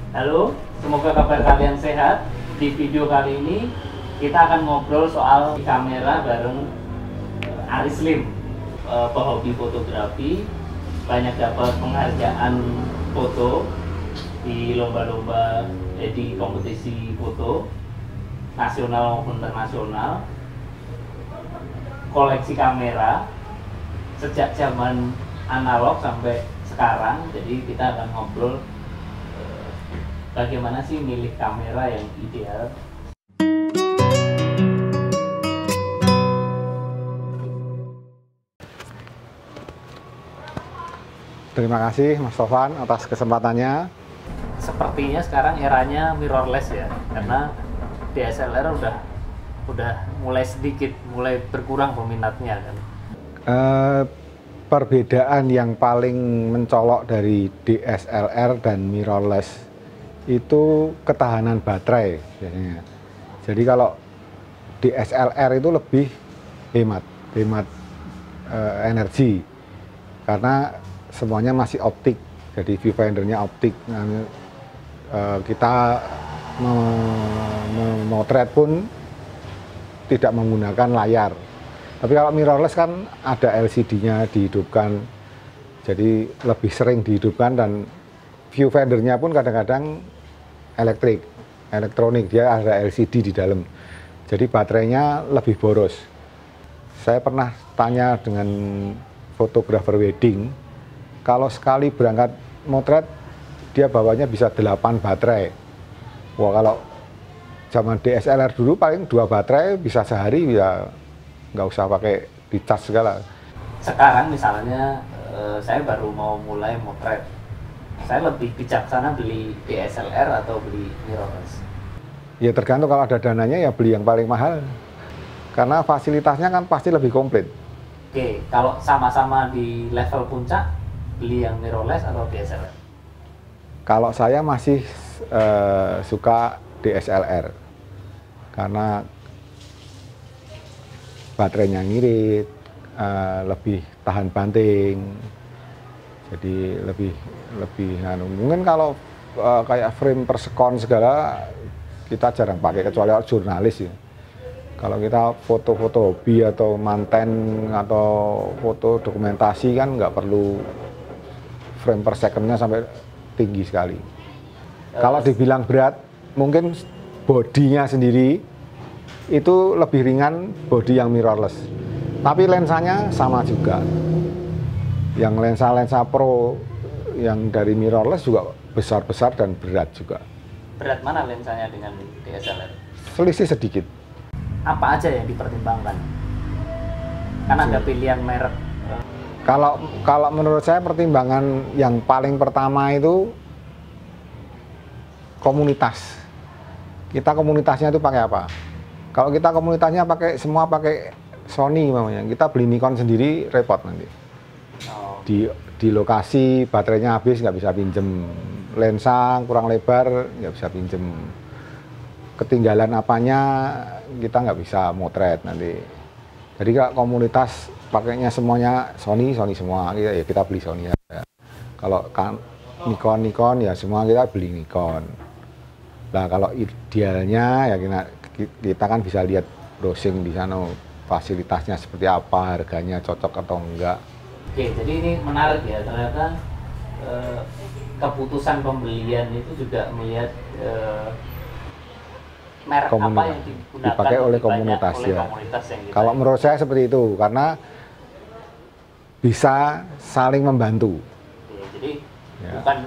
Halo, semoga kabar kalian sehat. Di video kali ini kita akan ngobrol soal kamera bareng Aris Lim, pehobi fotografi, banyak dapat penghargaan foto di lomba-lomba, di kompetisi foto nasional maupun internasional, koleksi kamera sejak zaman analog sampai sekarang. Jadi kita akan ngobrol bagaimana sih milih kamera yang ideal. Terima kasih Mas Sofan atas kesempatannya. Sepertinya sekarang eranya mirrorless ya, karena DSLR udah mulai berkurang peminatnya kan. Perbedaan yang paling mencolok dari DSLR dan mirrorless itu ketahanan baterai biasanya. Jadi kalau DSLR itu lebih hemat energi karena semuanya masih optik, jadi viewfindernya optik. Nah, kita memotret pun tidak menggunakan layar. Tapi kalau mirrorless kan ada LCD-nya dihidupkan, jadi lebih sering dihidupkan, dan viewfindernya pun kadang-kadang elektronik, dia ada LCD di dalam. Jadi baterainya lebih boros. Saya pernah tanya dengan fotografer wedding, kalau sekali berangkat motret dia bawanya bisa 8 baterai. Wah, kalau zaman DSLR dulu paling 2 baterai bisa sehari, ya nggak usah pakai dicas segala. Sekarang misalnya saya baru mau mulai motret, saya lebih bijaksana beli DSLR atau beli mirrorless? Ya tergantung, kalau ada dananya ya beli yang paling mahal, karena fasilitasnya kan pasti lebih komplit. Oke, kalau sama-sama di level puncak, beli yang mirrorless atau DSLR? Kalau saya masih suka DSLR karena baterainya ngirit, lebih tahan banting, jadi lebih mungkin kalau kayak frame per second segala kita jarang pakai, kecuali jurnalis ya. Kalau kita foto-foto hobi atau manten atau foto dokumentasi kan nggak perlu frame per secondnya sampai tinggi sekali. Kalau dibilang berat, mungkin bodinya sendiri itu lebih ringan body yang mirrorless, tapi lensanya sama juga. Yang lensa pro yang dari mirrorless juga besar-besar dan berat juga. Berat mana lensanya dengan DSLR? Selisih sedikit. Apa aja yang dipertimbangkan? Kan ada pilihan merek. Kalau menurut saya pertimbangan yang paling pertama itu komunitas. Kita komunitasnya itu pakai apa? Kalau kita komunitasnya semua pakai Sony namanya, kita beli Nikon sendiri repot nanti. Oh. Di lokasi baterainya habis nggak bisa pinjem, lensa kurang lebar nggak bisa pinjem, ketinggalan apanya kita nggak bisa motret nanti. Jadi kalau komunitas pakainya semuanya Sony semua, ya kita beli Sony aja. Kalau kan Nikon ya semua kita beli Nikon. Nah kalau idealnya ya kita kan bisa lihat browsing di sana fasilitasnya seperti apa, harganya cocok atau enggak. Oke, jadi ini menarik ya, ternyata keputusan pembelian itu juga melihat merek apa yang digunakan dipakai oleh komunitas ya. Kalau menurut saya seperti itu, karena bisa saling membantu. Oke, jadi ya, bukan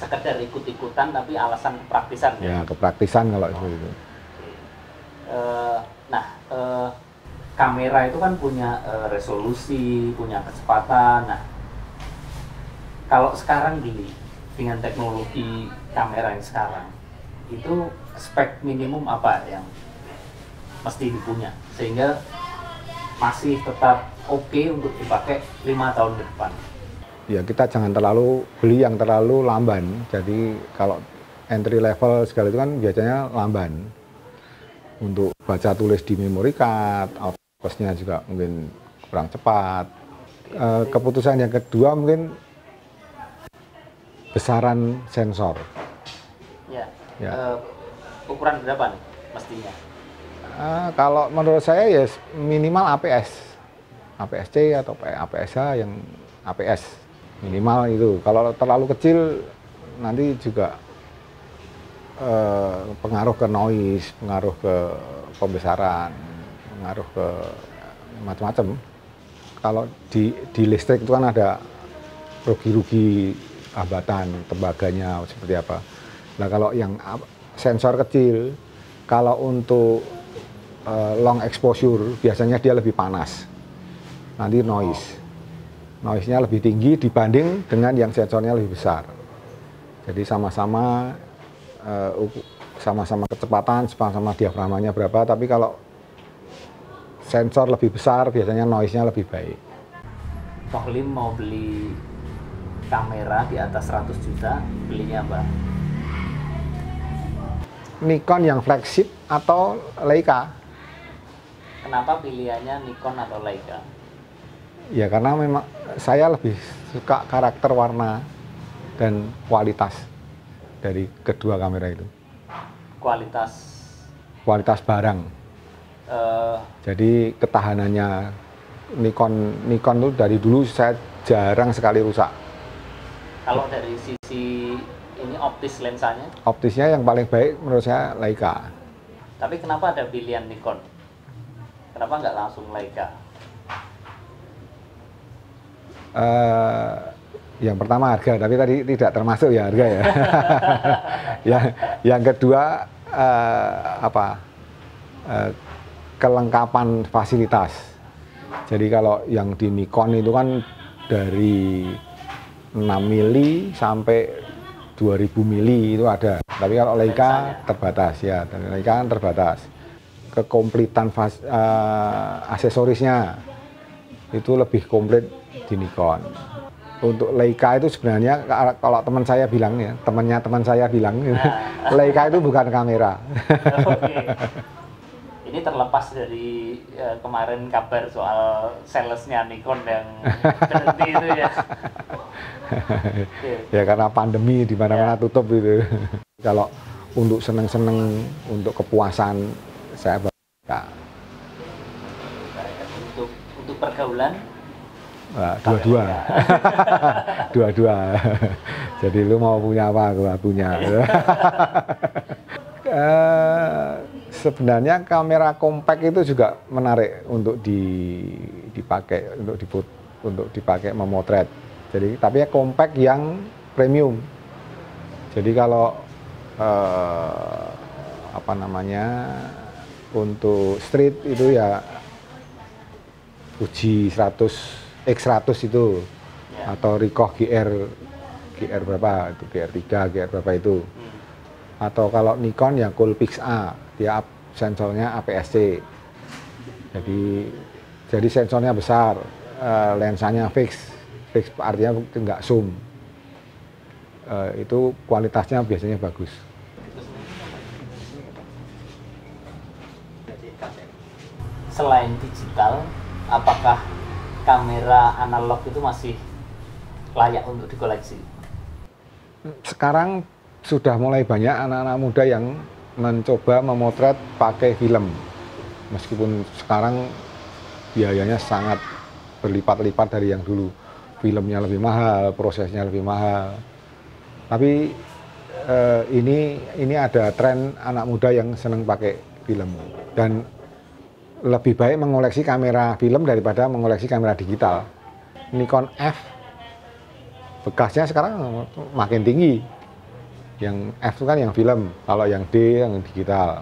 sekedar ikut-ikutan, tapi alasan kepraktisan ya. Ya, kepraktisan kalau itu. Kamera itu kan punya resolusi, punya kecepatan. Nah, kalau sekarang dengan teknologi kamera yang sekarang, itu spek minimum apa yang mesti dipunya sehingga masih tetap oke untuk dipakai 5 tahun ke depan? Ya, kita jangan beli yang terlalu lamban. Jadi kalau entry level segala itu kan biasanya lamban. Untuk baca tulis di memory card, outputnya juga mungkin kurang cepat. Keputusan yang kedua mungkin besaran sensor. Ya. Ya. Ukuran berapa nih mestinya? Kalau menurut saya ya minimal APS, APS-C atau APS-H yang APS minimal itu. Kalau terlalu kecil nanti juga pengaruh ke noise, pengaruh ke pembesaran, pengaruh ke macam-macam. Kalau di listrik itu kan ada rugi-rugi hambatan, tembaganya seperti apa. Nah kalau yang sensor kecil, kalau untuk long exposure biasanya dia lebih panas, nanti noise-nya lebih tinggi dibanding dengan yang sensornya lebih besar. Jadi sama-sama kecepatan, sama-sama diaframanya berapa, tapi kalau sensor lebih besar biasanya noise-nya lebih baik. Tohlim mau beli kamera di atas 100 juta, belinya apa? Nikon yang flagship atau Leica? Kenapa pilihannya Nikon atau Leica? Ya karena memang saya lebih suka karakter warna dan kualitas dari kedua kamera itu. Kualitas barang. Jadi ketahanannya Nikon tuh dari dulu saya jarang sekali rusak. Kalau dari sisi ini optis lensanya? Optisnya yang paling baik menurut saya Leica. Tapi kenapa ada pilihan Nikon? Kenapa nggak langsung Leica? Yang pertama harga, tapi tadi tidak termasuk ya harga ya. yang kedua kelengkapan fasilitas. Jadi kalau yang di Nikon itu kan dari 6 mili sampai 2000 mili itu ada. Tapi kalau Leica terbatas ya, dan Leica kan terbatas. Kekomplitan aksesorisnya itu lebih komplit di Nikon. Untuk Leica itu sebenarnya kalau teman saya bilang ya, teman saya bilang Leica itu bukan kamera. Oke. Ini terlepas dari kemarin kabar soal salesnya Nikon yang berhenti itu ya. Ya karena pandemi di mana-mana tutup itu. Kalau untuk seneng-seneng, untuk kepuasan saya baca. Untuk pergaulan? Dua-dua. Dua-dua. Jadi lu mau punya apa, gua punya. Sebenarnya kamera compact itu juga menarik untuk dipakai untuk dipakai memotret. Jadi tapi ya compact yang premium. Jadi kalau untuk street itu ya Fuji X100 itu atau Ricoh GR berapa itu, GR3, GR berapa itu. Atau kalau Nikon ya Coolpix A, dia sensornya APS-C. Jadi sensornya besar, lensanya fix artinya nggak zoom. Itu kualitasnya biasanya bagus. Selain digital, apakah kamera analog itu masih layak untuk dikoleksi? Sekarang sudah mulai banyak anak-anak muda yang mencoba memotret pakai film. Meskipun sekarang biayanya sangat berlipat-lipat dari yang dulu. Filmnya lebih mahal, prosesnya lebih mahal. Tapi ini ada tren anak muda yang senang pakai film. Dan lebih baik mengoleksi kamera film daripada mengoleksi kamera digital. Nikon F bekasnya sekarang makin tinggi. Yang F itu kan yang film, kalau yang D yang digital.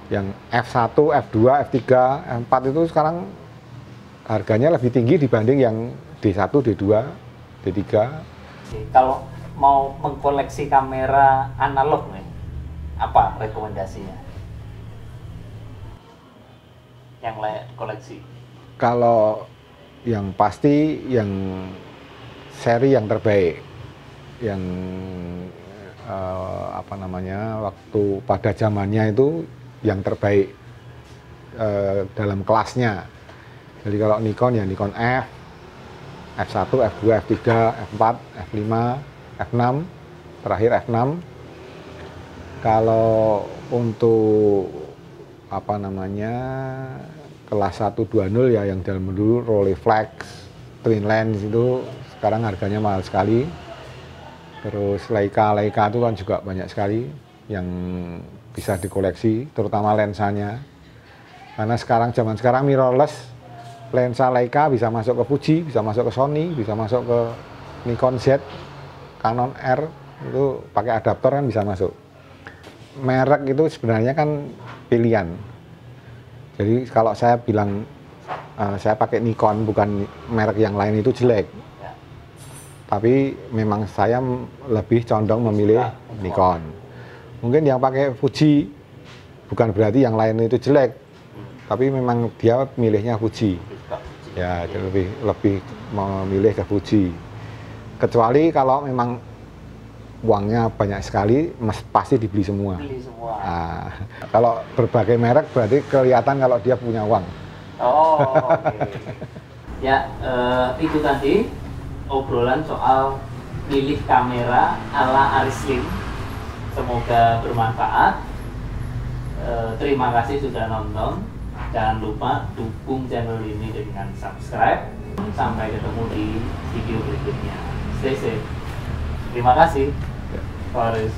Yang F1, F2, F3, F4 itu sekarang harganya lebih tinggi dibanding yang D1, D2, D3. Kalau mau mengkoleksi kamera analog nih, apa rekomendasinya? Yang layak koleksi? Kalau yang pasti yang seri yang terbaik, yang waktu pada zamannya itu yang terbaik dalam kelasnya. Jadi kalau Nikon ya Nikon F, F1, F2, F3, F4, F5, F6, terakhir F6. Kalau untuk apa namanya kelas 120 ya yang dalam dulu Rolleiflex, Twin Lens itu sekarang harganya mahal sekali. Terus Leica itu kan juga banyak sekali yang bisa dikoleksi, terutama lensanya. Karena zaman sekarang mirrorless, lensa Leica bisa masuk ke Fuji, bisa masuk ke Sony, bisa masuk ke Nikon Z, Canon R, itu pakai adaptor kan bisa masuk. Merek itu sebenarnya kan pilihan. Jadi kalau saya bilang saya pakai Nikon bukan merek yang lain itu jelek. Tapi memang saya lebih condong memilih Nikon. Mungkin yang pakai Fuji bukan berarti yang lain itu jelek. Tapi memang dia milihnya Fuji. Ya, lebih memilih ke Fuji. Kecuali kalau memang uangnya banyak sekali, pasti dibeli semua. Nah, kalau berbagai merek berarti kelihatan kalau dia punya uang. Oh, oke. Ya, itu tadi obrolan soal milih kamera ala Aris Slim. Semoga bermanfaat. Terima kasih sudah nonton. Jangan lupa dukung channel ini dengan subscribe. Sampai ketemu di video berikutnya. Stay safe. Terima kasih, Pak Aris.